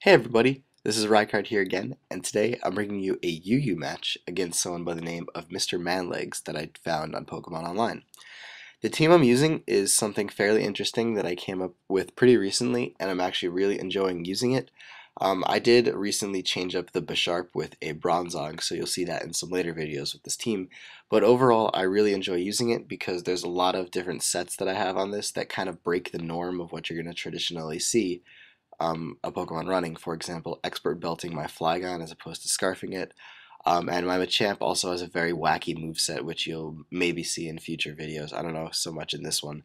Hey everybody, this is Rykard here again, and today I'm bringing you a UU match against someone by the name of Mr. ManLegs that I found on Pokemon Online. The team I'm using is something fairly interesting that I came up with pretty recently, and I'm actually really enjoying using it. I did recently change up the Bisharp with a Bronzong, so you'll see that in some later videos with this team. But overall, I really enjoy using it because there's a lot of different sets that I have on this that kind of break the norm of what you're going to traditionally see a Pokemon running. For example, expert belting my Flygon as opposed to scarfing it. And my Machamp also has a very wacky moveset, which you'll maybe see in future videos. I don't know so much in this one.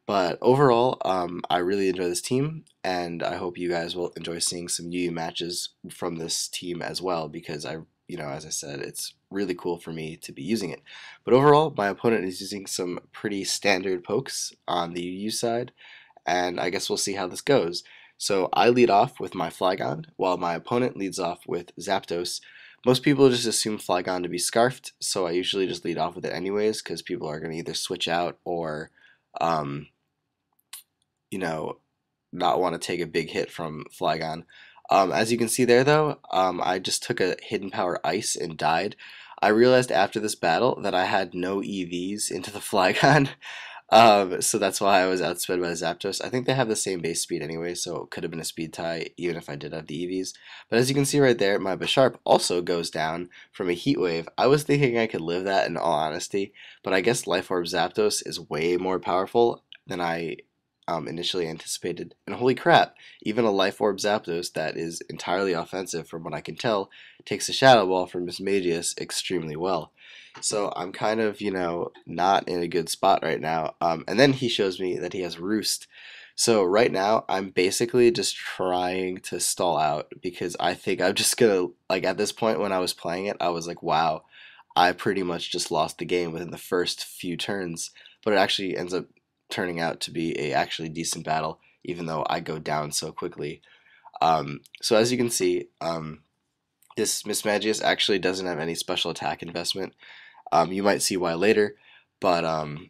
But overall, I really enjoy this team, and I hope you guys will enjoy seeing some UU matches from this team as well, because as I said, it's really cool for me to be using it. But overall, my opponent is using some pretty standard pokes on the UU side, and I guess we'll see how this goes. So I lead off with my Flygon, while my opponent leads off with Zapdos. Most people just assume Flygon to be Scarfed, so I usually just lead off with it anyways, because people are going to either switch out or, um, not want to take a big hit from Flygon. As you can see there, though, I just took a Hidden Power Ice and died. I realized after this battle that I had no EVs into the Flygon, so that's why I was outsped by Zapdos. I think they have the same base speed anyway, so it could have been a speed tie even if I did have the EVs. But as you can see right there, my Bisharp also goes down from a Heat Wave. I was thinking I could live that in all honesty, but I guess Life Orb Zapdos is way more powerful than I initially anticipated. And holy crap, even a Life Orb Zapdos that is entirely offensive from what I can tell takes a Shadow Ball from Mismagius extremely well. So I'm kind of, not in a good spot right now. And then he shows me that he has Roost. So right now, I'm basically just trying to stall out because I think I'm just gonna, like, at this point when I was playing it, I was like, wow, I pretty much just lost the game within the first few turns. But it actually ends up turning out to be a actually decent battle, even though I go down so quickly. So as you can see, this Mismagius actually doesn't have any special attack investment. You might see why later, but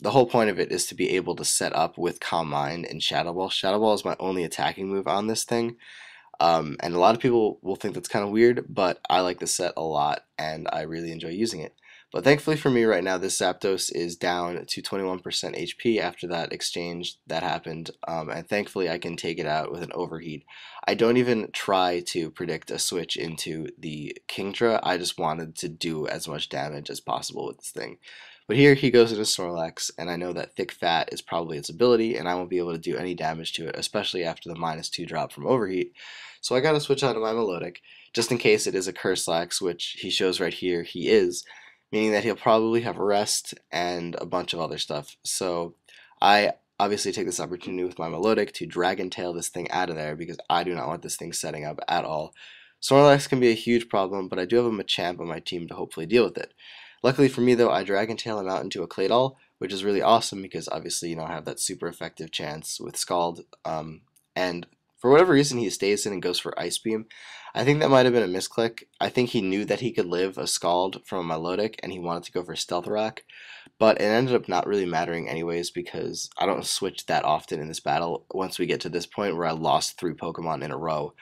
the whole point of it is to be able to set up with Calm Mind and Shadow Ball. Shadow Ball is my only attacking move on this thing, and a lot of people will think that's kind of weird, but I like the set a lot, and I really enjoy using it. But thankfully for me right now, this Zapdos is down to 21% HP after that exchange that happened, and thankfully I can take it out with an Overheat. I don't even try to predict a switch into the Kingdra, I just wanted to do as much damage as possible with this thing. But here he goes into Snorlax, and I know that Thick Fat is probably its ability, and I won't be able to do any damage to it, especially after the -2 drop from Overheat. So I gotta switch out to my Milotic, just in case it is a Curselax, which he shows right here he is, meaning that he'll probably have Rest and a bunch of other stuff. So I obviously take this opportunity with my Milotic to Dragon Tail this thing out of there because I do not want this thing setting up at all. Snorlax can be a huge problem, but I do have a Machamp on my team to hopefully deal with it. Luckily for me though, I Dragon Tail him out into a Claydol, which is really awesome because obviously, I have that super effective chance with Scald, and for whatever reason he stays in and goes for Ice Beam. I think that might have been a misclick. I think he knew that he could live a Scald from a Milotic and he wanted to go for Stealth Rock, but it ended up not really mattering anyways because I don't switch that often in this battle once we get to this point where I lost 3 Pokemon in a row.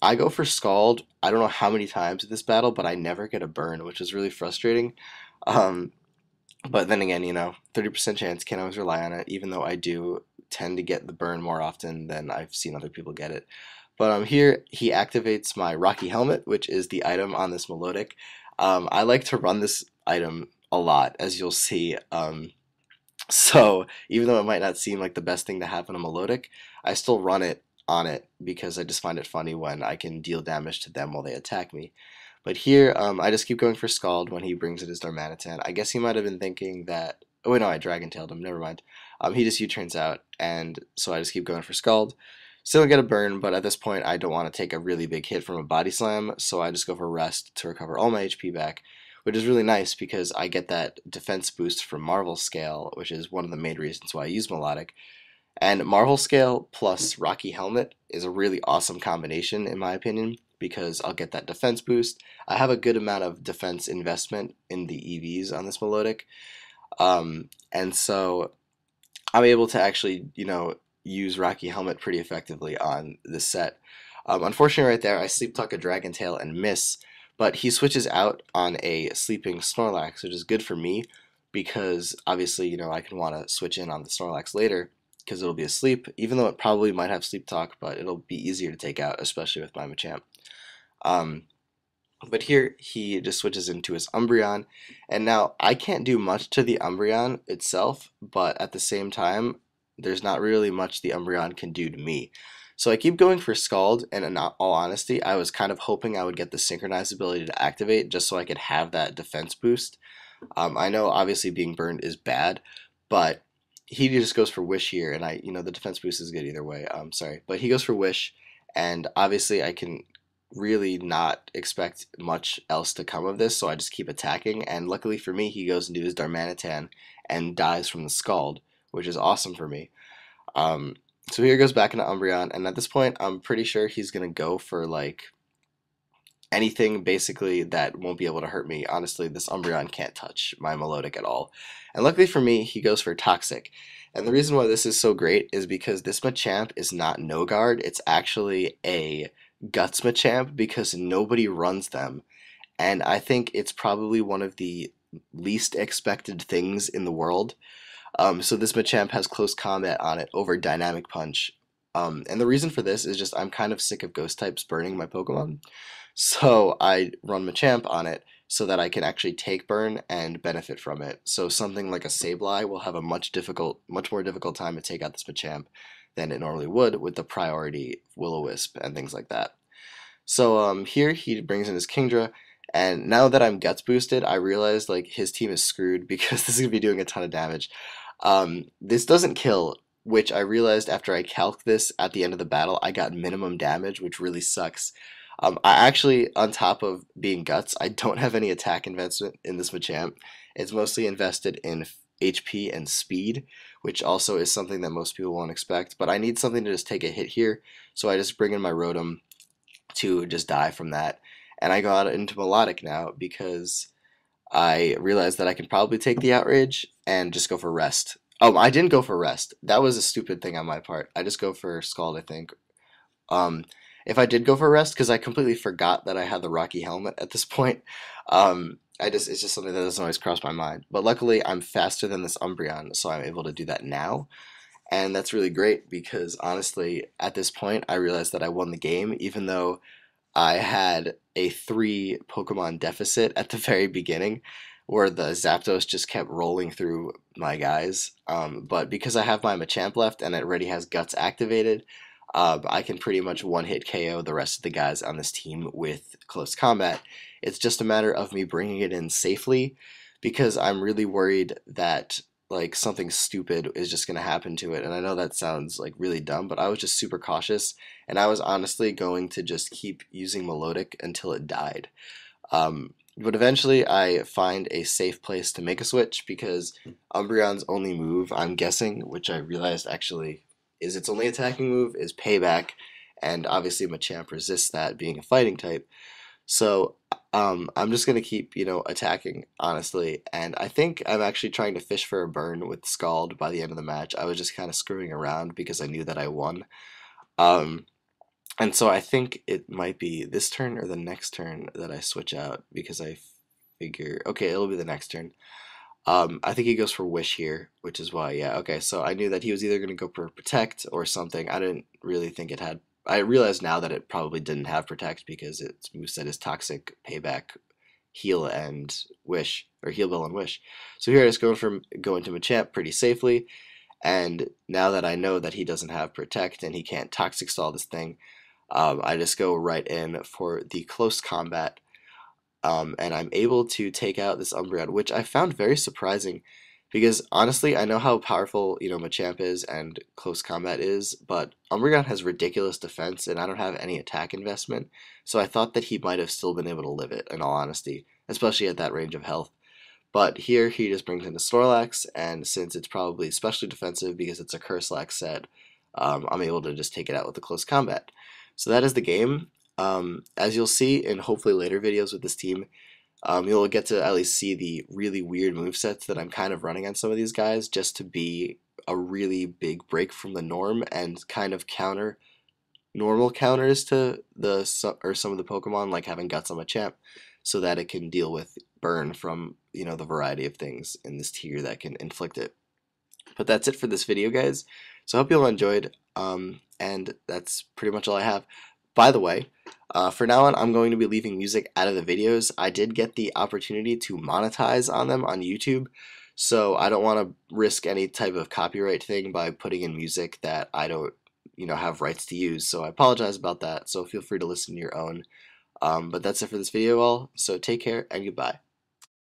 I go for Scald, I don't know how many times in this battle, but I never get a burn, which is really frustrating. Um, but then again, 30% chance, can't always rely on it, even though I do tend to get the burn more often than I've seen other people get it. But here, he activates my Rocky Helmet, which is the item on this Milotic. I like to run this item a lot, as you'll see. So even though it might not seem like the best thing to have in a Milotic, I still run it on it because I just find it funny when I can deal damage to them while they attack me. But here, I just keep going for Scald when he brings it his Darmanitan. I guess he might have been thinking that... Oh, wait, no, I Dragon Tailed him. Never mind. He just U-turns out, and so I just keep going for Scald. Still don't get a burn, but at this point, I don't want to take a really big hit from a Body Slam, so I just go for Rest to recover all my HP back, which is really nice because I get that defense boost from Marvel Scale, which is one of the main reasons why I use Milotic. And Marvel Scale plus Rocky Helmet is a really awesome combination, in my opinion, because I'll get that defense boost. I have a good amount of defense investment in the EVs on this Milotic, and so I'm able to actually, use Rocky Helmet pretty effectively on this set. Unfortunately, right there, I Sleep Talk a Dragon Tail and miss, but he switches out on a Sleeping Snorlax, which is good for me because obviously, I can want to switch in on the Snorlax later because it'll be asleep, even though it probably might have Sleep Talk, but it'll be easier to take out, especially with my Machamp. Um, but here he just switches into his Umbreon, and now I can't do much to the Umbreon itself, but at the same time, there's not really much the Umbreon can do to me. So I keep going for Scald, and in all honesty, I was kind of hoping I would get the Synchronized ability to activate just so I could have that defense boost. I know obviously being burned is bad, but he just goes for Wish here, and the defense boost is good either way. Sorry, but he goes for Wish, and obviously I can really not expect much else to come of this, so I just keep attacking, and luckily for me, he goes into his Darmanitan and dies from the Scald, which is awesome for me. So here goes back into Umbreon, and at this point, I'm pretty sure he's gonna go for like anything basically that won't be able to hurt me. Honestly, this Umbreon can't touch my Milotic at all. And luckily for me, he goes for Toxic. And the reason why this is so great is because this Machamp is not No Guard, it's actually a Guts Machamp because nobody runs them. And I think it's probably one of the least expected things in the world. So this Machamp has close combat on it over Dynamic Punch. And the reason for this is just I'm kind of sick of Ghost types burning my Pokemon. So I run Machamp on it so that I can actually take burn and benefit from it. So something like a Sableye will have a much more difficult time to take out this Machamp than it normally would with the priority Will-O-Wisp and things like that. So here he brings in his Kingdra, and now that I'm Guts boosted, I realize like his team is screwed because this is gonna be doing a ton of damage. This doesn't kill, which I realized after I calced this at the end of the battle, I got minimum damage, which really sucks. I actually, on top of being Guts, I don't have any attack investment in this Machamp. It's mostly invested in HP and speed, which also is something that most people won't expect. But I need something to just take a hit here, so I just bring in my Rotom to just die from that. And I go out into Milotic now because I realized that I can probably take the Outrage and just go for Rest. Oh, I didn't go for Rest. That was a stupid thing on my part. I just go for Scald, I think. Um, if I did go for Rest, because I completely forgot that I had the Rocky Helmet at this point, it's just something that doesn't always cross my mind. But luckily, I'm faster than this Umbreon, so I'm able to do that now. And that's really great because honestly, at this point, I realized that I won the game, even though I had a 3 Pokemon deficit at the very beginning, where the Zapdos just kept rolling through my guys. But because I have my Machamp left and it already has Guts activated, I can pretty much one-hit KO the rest of the guys on this team with close combat. It's just a matter of me bringing it in safely because I'm really worried that like something stupid is just going to happen to it. And I know that sounds like really dumb, but I was just super cautious, and I was honestly going to just keep using Milotic until it died. But eventually I find a safe place to make a switch because Umbreon's only move, I'm guessing, which I realized actually is its only attacking move, is Payback, and obviously Machamp resists that being a fighting type. So I'm just gonna keep, attacking, honestly, and I think I'm actually trying to fish for a burn with Scald by the end of the match. I was just kind of screwing around because I knew that I won. Um, and so I think it might be this turn or the next turn that I switch out because I figure, okay, it'll be the next turn. I think he goes for Wish here, which is why, yeah, okay, so I knew that he was either going to go for Protect or something. I didn't really think it had, I realize now that it probably didn't have Protect because its moveset is Toxic, Payback, Heal, and Wish, or Heal Bell and Wish. So here I just go into Machamp pretty safely, and now that I know that he doesn't have Protect and he can't Toxic Stall this thing, I just go right in for the close combat. And I'm able to take out this Umbreon, which I found very surprising because honestly, I know how powerful, Machamp is and close combat is, but Umbreon has ridiculous defense and I don't have any attack investment, so I thought that he might have still been able to live it, in all honesty, especially at that range of health. But here he just brings in the Snorlax, and since it's probably especially defensive because it's a Curse-Lax set, I'm able to just take it out with the close combat. So that is the game. As you'll see in hopefully later videos with this team, you'll get to at least see the really weird movesets that I'm kind of running on some of these guys just to be a really big break from the norm and kind of counter normal counters to or some of the Pokemon, like having Guts on Machamp, so that it can deal with burn from the variety of things in this tier that can inflict it. But that's it for this video, guys. So I hope you all enjoyed, and that's pretty much all I have. By the way, for now on, I'm going to be leaving music out of the videos. I did get the opportunity to monetize on them on YouTube, so I don't want to risk any type of copyright thing by putting in music that I don't, have rights to use. So I apologize about that. So feel free to listen to your own. But that's it for this video, all. So take care and goodbye.